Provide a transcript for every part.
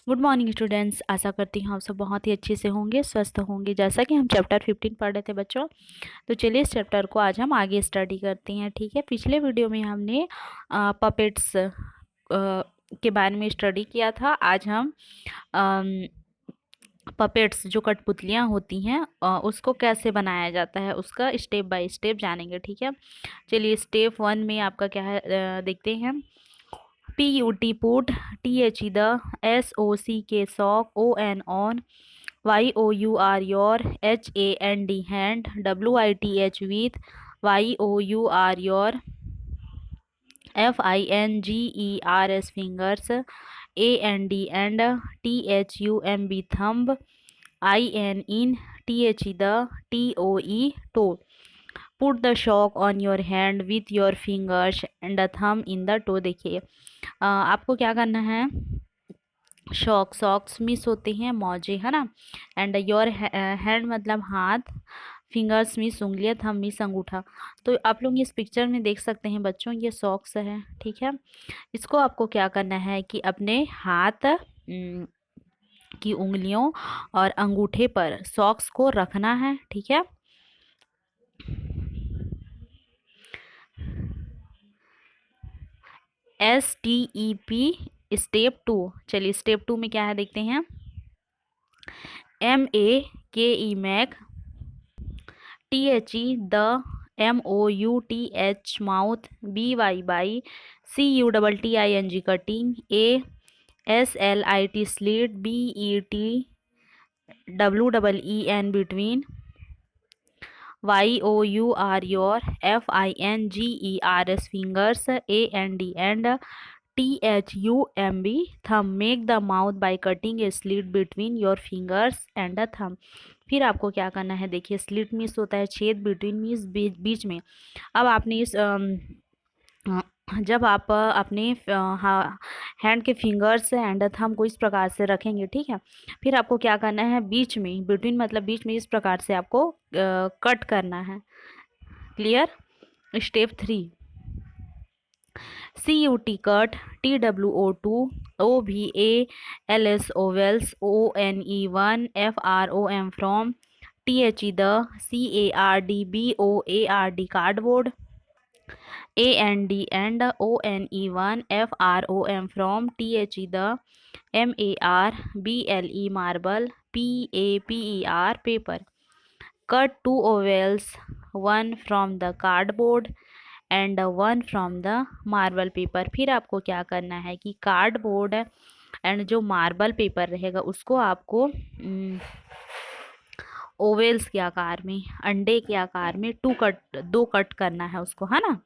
Good morning students. आशा करती हूँ आप सब बहुत ही अच्छे से होंगे, स्वस्थ होंगे। जैसा कि हम चैप्टर 15 पढ़ रहे थे बच्चों, तो चलिए इस चैप्टर को आज हम आगे स्टडी करते हैं। ठीक है, पिछले वीडियो में हमने पपेट्स के बारे में स्टडी किया था। आज हम पपेट्स जो कठपुतलियाँ होती हैं उसको कैसे बनाया जाता है उसका स्टेप बाय स्टेप जानेंगे। ठीक है, चलिए स्टेप 1 में आपका क्या है देखते हैं। PUT put, THE the, SOCK sock, ON on, YOUR your, HAND hand, WITH with, YOUR your, FINGERS fingers, AND and, THUMB thumb, IN in, THE the, TOE toe. Put the shock on your hand with your fingers and the thumb in the toe. देखिए आपको क्या करना है। Socks miss होते हैं, मौजे, है ना। एंड योर हैंड मतलब हाथ, फिंगर्स मिस उंगलियां, थम मिस अंगूठा। तो आप लोग इस पिक्चर में देख सकते हैं बच्चों, ये सॉक्स है। ठीक है, इसको आपको क्या करना है कि अपने हाथ की उंगलियों और अंगूठे पर सॉक्स को रखना है। ठीक है, STEP स्टेप 2। चलिए स्टेप 2 में क्या है देखते हैं। MAKE make, THE the, MOUTH mouth, BY by, CUTTING cutting, SLIT slit, BETWEEN between, YOUR your, FINGERS fingers, AND and, THUMB thumb. Make the mouth by cutting a slit between your fingers and the thumb. फिर आपको क्या करना है, देखिए slit means होता है छेद, between means बीच में। अब आपने इस जब आप अपने हैंड के फिंगर्स एंड थंब को इस प्रकार से रखेंगे, ठीक है, फिर आपको क्या करना है, बीच में, बिटवीन मतलब बीच में, इस प्रकार से आपको कट करना है। Clear. Step 3, CUT cut, TWO2, OVALS ovals, ONE1, FROM from, THE the, CARDBOARD cardboard, AND and, ONE1, FROM from, THE the, MARBLE marble, PAPER paper. Cut 2 ovals, one from the cardboard and 1 from the marble paper. फिर आपको क्या करना है कि cardboard and जो marble paper रहेगा उसको आपको ओवेल्स के आकार में, अंडे के आकार में दो कट करना है उसको, है ना।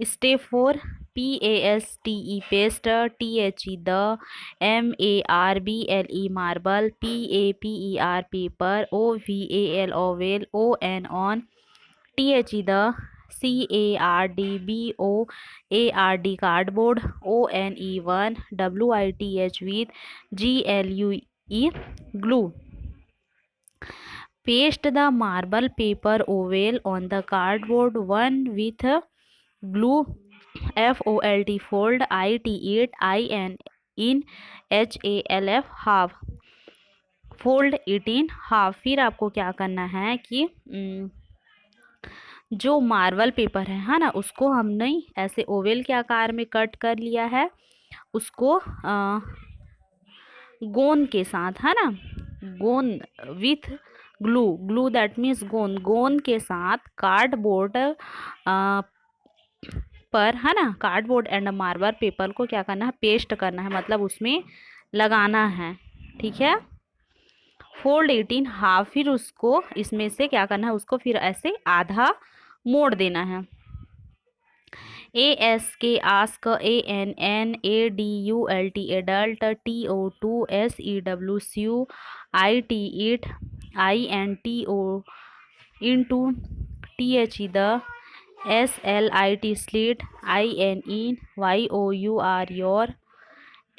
Step 4, PASTE paste, THE the, MARBLE marble, PAPER paper, OVAL oval, ON on, THE the, CARDBOARD cardboard, ONE1, WITH with, GLUE glue. Paste the marble paper oval on the cardboard, one with glue, FOLT fold, IT in HALF half, fold it in half। फिर आपको क्या करना है कि जो marble paper है ना, उसको हमने ऐसे ओवेल के आकार में कट कर लिया है, उसको गोंद के साथ, है ना, गोंद विथ ग्लू दैट मीन्स गोंद के साथ कार्डबोर्ड पर, है ना, कार्डबोर्ड एंड मार्बल पेपर को क्या करना है, पेस्ट करना है, मतलब उसमें लगाना है। ठीक है, फोल्ड इट इन हाफ। फिर उसको इसमें से क्या करना है, उसको फिर ऐसे आधा मोड़ देना है। ASK ask, ANN ADULT adult, TO2 SEW SEW, IT it, INTO into, THE the, SLIT slit, INE YOUR your,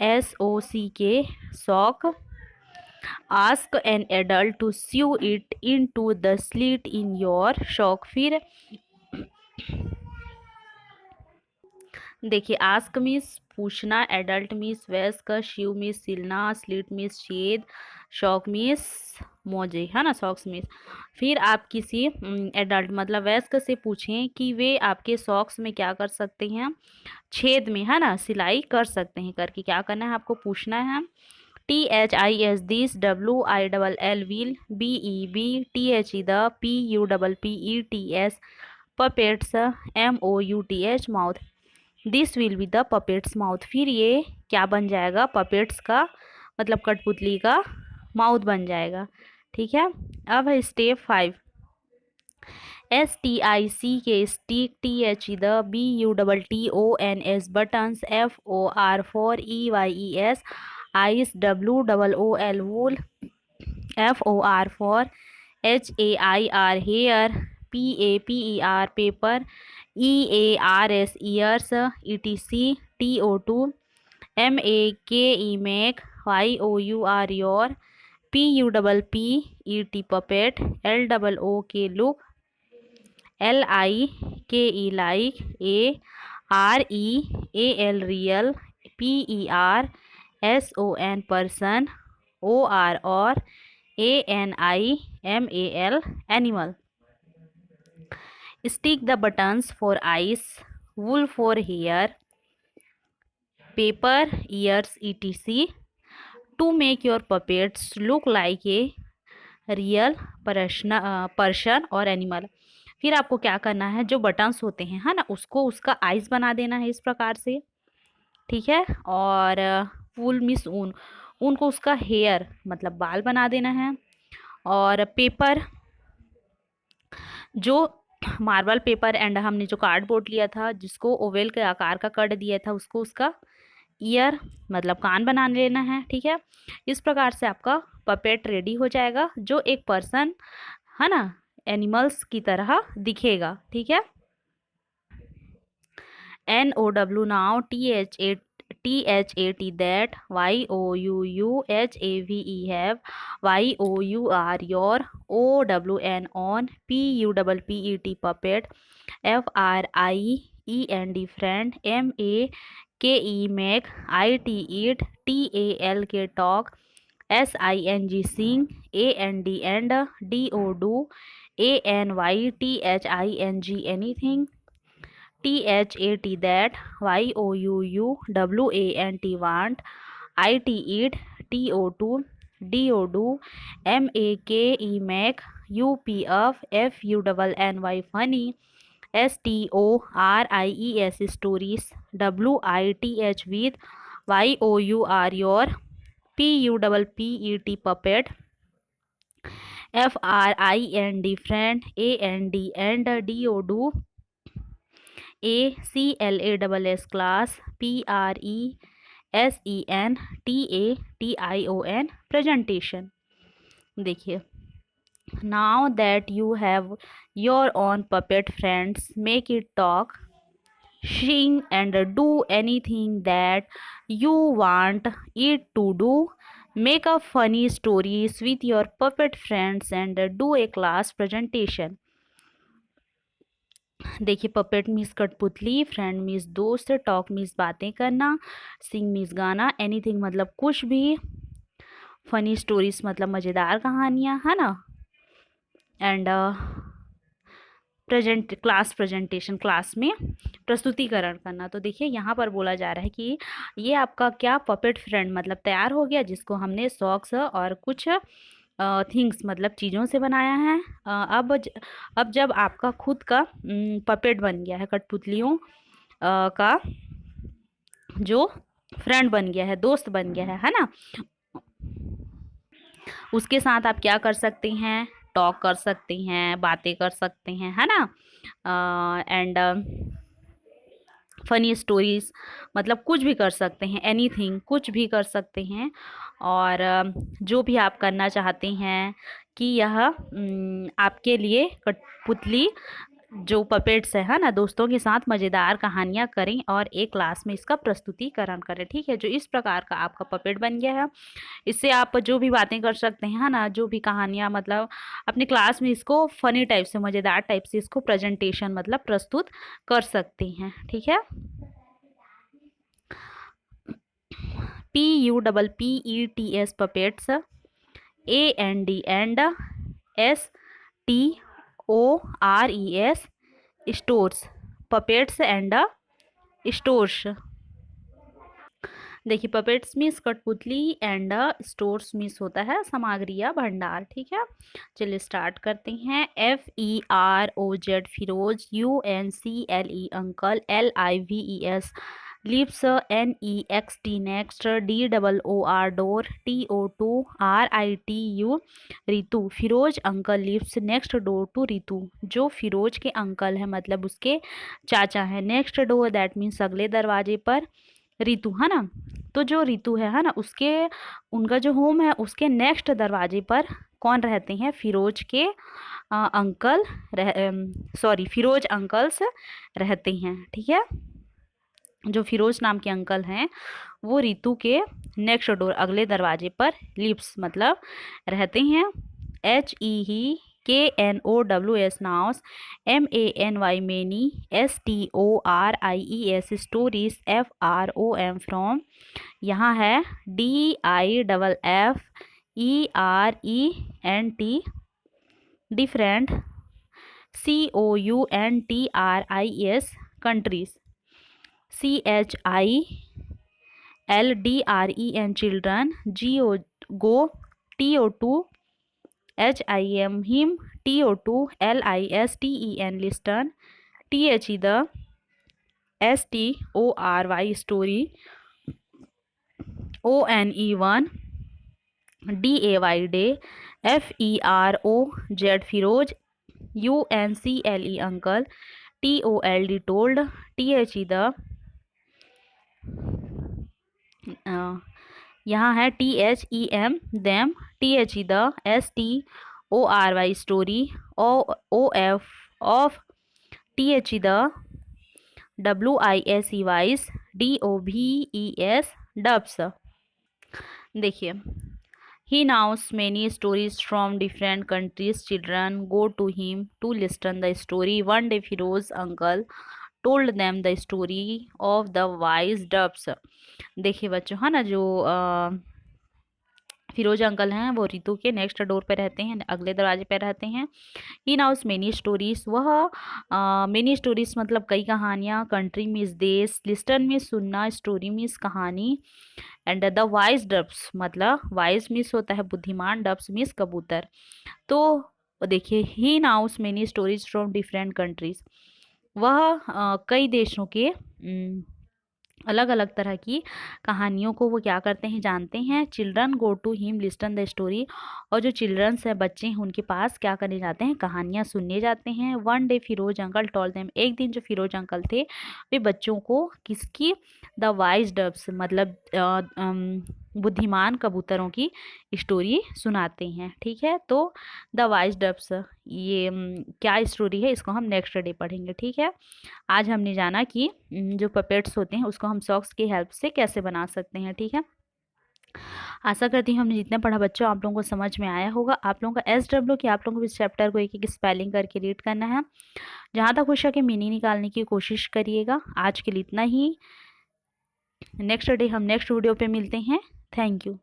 SOCK sock. Ask an adult to sew it into the slit in your sock. फिर देखिए ask means पूछना, adult means वयस्क, Shiv means सिलना, slit means छेद, shock means मोजे, है ना, socks means. फिर आप किसी एडल्ट मतलब वयस्क से पूछें कि वे आपके सॉक्स में क्या कर सकते हैं, छेद में, है ना, सिलाई कर सकते हैं। करके क्या करना है आपको पूछना है। THIS this, WILL wheel, BEB, THE the, PUPPETS puppets, MOUTH mouth, this will be the puppets mouth. फिर ये क्या बन जाएगा, पपेट्स का मतलब कठपुतली का माउथ बन जाएगा। ठीक है। अब है स्टेप 5, STIC के stick, THE the, BUTTONS buttons, FOR for, EYES eyes, WOOL wool, FOR for, HAIR hair, PAPER paper, EARS ears, ETC TO2, MAKE make, YOUR your, PUPPET puppet, LOOK look, LIKE like, REAL real, PERSON person, OR or, ANIMAL animal। Stick the buttons for eyes, wool for hair, paper, ears, etc. to make your puppets look like a real person और animal. फिर आपको क्या करना है, जो buttons होते हैं, है ना, उसको उसका आइज बना देना है इस प्रकार से। ठीक है। और वूल मिस ऊन, ऊन को उसका हेयर मतलब बाल बना देना है। और पेपर, जो मार्बल पेपर एंड हमने जो कार्डबोर्ड लिया था जिसको ओवेल के आकार का कट दिया था, उसको उसका ईयर मतलब कान बना लेना है। ठीक है। इस प्रकार से आपका पपेट रेडी हो जाएगा, जो एक पर्सन, है ना, एनिमल्स की तरह दिखेगा। ठीक है। NOW now, THAT that, YOUUHAVE have, YOUR your, OWN on, PUPPET puppet, FRIEND friend, MAKE make, IT eat, TALK talk, SING sing, AND and, DO do, ANYTHING anything, THAT that, YOUUWANT want, IT eat, TO2 DO MAKE make, UP FUNNY funny, STORIES stories, WITH with, YOUR your, PUPPET puppet, FRIND friend, AND DO do, ACLASS class, PRESENTATION presentation। देखिए, now that you have your own puppet friends, make it talk, sing and do anything that you want it to do. Make up funny stories with your puppet friends and do a class presentation। देखिए, puppet means कठपुतली, friend means दोस्त, talk means बातें करना, सिंग means गाना, anything मतलब कुछ भी, funny stories मतलब मज़ेदार कहानियाँ, है ना, एंड प्रेजेंटेशन क्लास में प्रस्तुतिकरण करना। तो देखिए, यहाँ पर बोला जा रहा है कि ये आपका क्या पपेट फ्रेंड मतलब तैयार हो गया, जिसको हमने सॉक्स और कुछ थिंग्स मतलब चीज़ों से बनाया है। अब जब आपका खुद का पपेट बन गया है, कठपुतलियों का जो फ्रेंड बन गया है, दोस्त बन गया है ना, उसके साथ आप क्या कर सकते हैं, टॉक कर सकते हैं, बातें कर सकते हैं, है ना, एंड फनी स्टोरीज मतलब कुछ भी कर सकते हैं, एनीथिंग कुछ भी कर सकते हैं। और जो भी आप करना चाहते हैं कि यह आपके लिए कठपुतली जो पपेट्स है ना, दोस्तों के साथ मज़ेदार कहानियाँ करें और एक क्लास में इसका प्रस्तुतिकरण करें। ठीक है। जो इस प्रकार का आपका पपेट बन गया है, इससे आप जो भी बातें कर सकते हैं, है ना, जो भी कहानियाँ मतलब अपने क्लास में इसको फनी टाइप से, मज़ेदार टाइप से इसको प्रेजेंटेशन मतलब प्रस्तुत कर सकते हैं। ठीक है। PUPPETS puppets, AND and STORES stores, puppets and stores। देखिए पपेट्स मीन्स कठपुतली एंड स्टोर्स मीन्स होता है सामग्री या भंडार। ठीक है, चलिए स्टार्ट करते हैं। FEROZ Feroz, UNCLE uncle, LIVES lips, NEXT next, DOOR door, TO2 RITU Ritu. Feroz uncle lips next door to Ritu. जो फिरोज के अंकल है मतलब उसके चाचा है। नेक्स्ट डोर दैट मीन्स अगले दरवाजे पर। रितु है ना, तो जो रितु है ना उसके उनका जो होम है उसके नेक्स्ट दरवाजे पर कौन रहते हैं? फिरोज के अंकल फिरोज अंकल्स रहते हैं। ठीक है, जो फिरोज नाम के अंकल हैं वो रितु के नेक्स्ट डोर अगले दरवाजे पर लिप्स मतलब रहते हैं। HEKNOWS knows, MANY many, STORIES stories, FROM from. यहाँ है DIFFERENT different, COUNTRIES countries, CHILDREN children, GO TO2 HIM TO2 LISTEN listen, THE the STORY story, ONE1 DAY day, FEROZ Feroz, UNCLE uncle, TOLD told, THE the यहाँ है THEM them, THE the STORY story, OF of, THE the WISE wise, DOVES dubs। देखिए, he knows many stories from different countries, children go to him to listen the story। One day Firoz uncle told them the story of the wise ducks। देखिए बच्चों है ना, जो Firoz uncle हैं वो रितु के next door पे रहते हैं, अगले दरवाजे पे रहते हैं। ही नाउस मेनी स्टोरीज, वह मेनी स्टोरीज मतलब कई कहानियाँ। कंट्री मीन्स देश, लिस्टन मीन्स सुनना, स्टोरी मीन्स कहानी, एंड द वाइज डब्स मतलब वाइज मीन्स होता है बुद्धिमान, डब्स मीन्स कबूतर। तो देखिए he knows many stories from different countries, वह कई देशों के अलग अलग तरह की कहानियों को वो क्या करते हैं? जानते हैं। Children go to him listen the story, और जो चिल्ड्रंस है बच्चे हैं उनके पास क्या करने जाते हैं? कहानियाँ सुनने जाते हैं। One day Feroz uncle told them, एक दिन जो फिरोज अंकल थे वे बच्चों को किसकी? द वाइज डब्स मतलब बुद्धिमान कबूतरों की स्टोरी सुनाते हैं। ठीक है, तो द वाइज डब्स ये क्या स्टोरी है इसको हम नेक्स्ट डे पढ़ेंगे। ठीक है, आज हमने जाना कि जो पपेट्स होते हैं उसको हम सॉक्स की हेल्प से कैसे बना सकते हैं। ठीक है, आशा करती हूँ हमने जितना पढ़ा बच्चों आप लोगों को समझ में आया होगा। आप लोगों का SW कि आप लोगों को इस चैप्टर को एक एक स्पेलिंग करके रीड करना है, जहाँ तक हो सके मीनिंग निकालने की कोशिश करिएगा। आज के लिए इतना ही, नेक्स्ट डे हम नेक्स्ट वीडियो पे मिलते हैं। Thank you.